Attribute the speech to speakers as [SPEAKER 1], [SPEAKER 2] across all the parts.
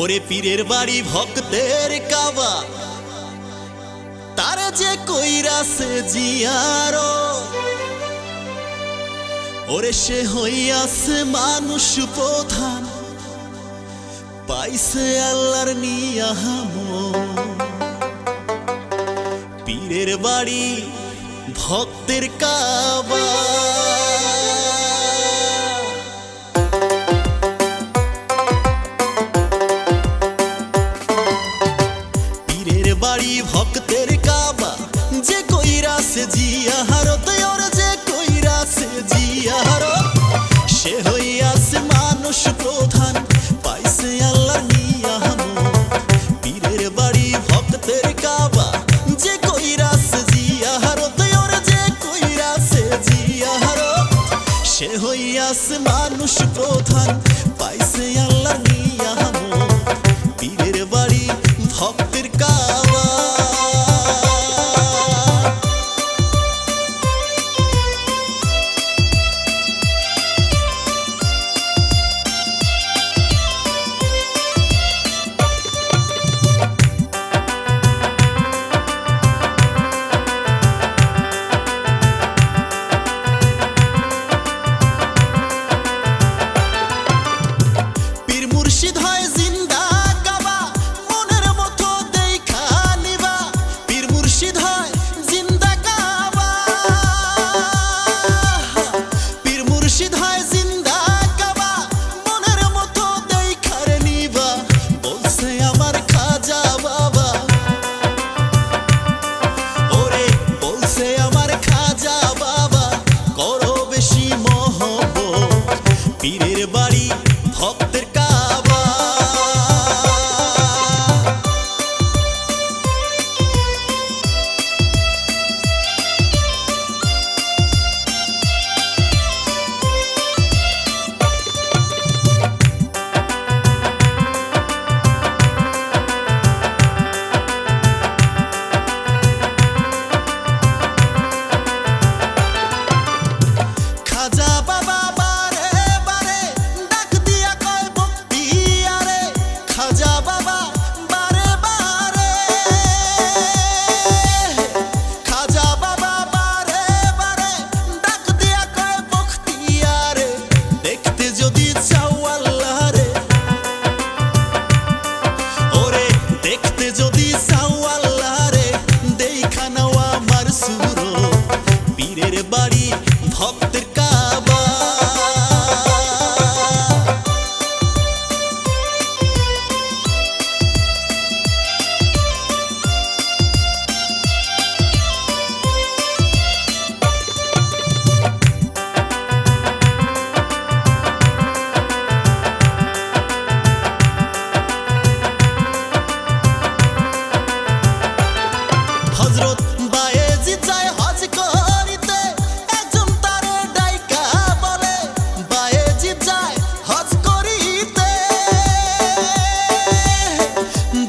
[SPEAKER 1] ওরে পীরের বাড়ি ভক্তের কাবা, তারে যে কইরাছে জিয়ারো, ওরে সে হইয়াছে মানুষ প্রধান, পাইছে আল্লাহর নিয়ামত। পীরের বাড়ি ভক্তের কাবা। পীরের বাড়ি ভক্তের কাবা, যে কইরাছে জিয়ারত, ওর যে কইরাছে জিয়ারত, সে হইয়াছে মানুষ প্রধান, পাইছে আল্লাহর নিয়ামত। পীরের বাড়ি ভক্তের কাবা, যে কইরাছে জিয়ারত, ওর যে কইরাছে জিয়ারত, সে হইয়াছে মানুষ প্রধান, পাইছে আল্লাহর নিয়ামত। পীরের বাড়ি ভক্তের কাবা। পীর মুর্শিদ হয় জিন্দা কাবা, মনের মতো দেখা নিবা। পীর মুর্শিদ হয় জিন্দা কাবা, পীর মুর্শিদ হয় জিন্দা কাবা, মনের মতো দেখা নিবা। বলছে আমার খাজা বাবা, ওরে বলছে আমার খাজা বাবা, করো বেশি মহব্বত। পীরের বাড়ি ভক্তের কাবা। খাজা বাবা বারে বারে ডাক দিয়া কয় ভক্তি আরে, খাজা বাবা বারে বারে, খাজা বাবা বারে বারে ডাক দিয়া কয় ভক্তি আরে। দেখতে যদি চাও আল্লাহরে, ওরে দেখতে যদি চাও আল্লাহরে, দেখা নাও আমার সুরত। পীরের বাড়ি ভক্তের কাবা। হযরত বায়েজিদ যায় হজ করিতে, একজন তারে ডাইকা বলে, বায়েজিদ যায় হজ করিতে,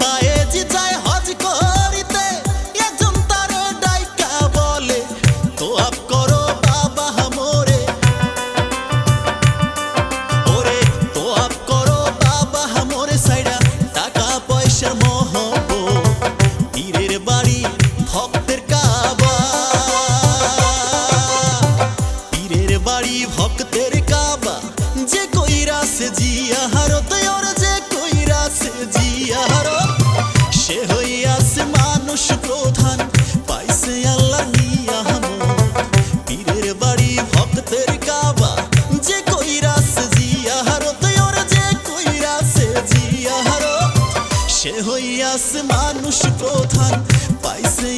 [SPEAKER 1] বায়েজিদ যায় হজ করিতে, একজন তারে ডাইকা বলে, তোয়াব করো বাবা মোরে, ওরে তোয়াব করো বাবা মোরে, সাইডা টাকা পয়সার মহব্বত। পীরের বাড়ি ভক্তের কাবা। পীরের বাড়ি ভক্তের কাবা, যে কইরাছে জিয়ারত, ওর যে কইরাছে জিয়ারত, সে হইয়াছে মানুষ প্রধান, পাইছে আল্লাহর নিয়ামত। পীরের বাড়ি ভক্তের কাবা, যে কইরাছে জিয়ারত, ওর যে কইরাছে জিয়ারত, সে হইয়াছে মানুষ প্রধান, পাইছে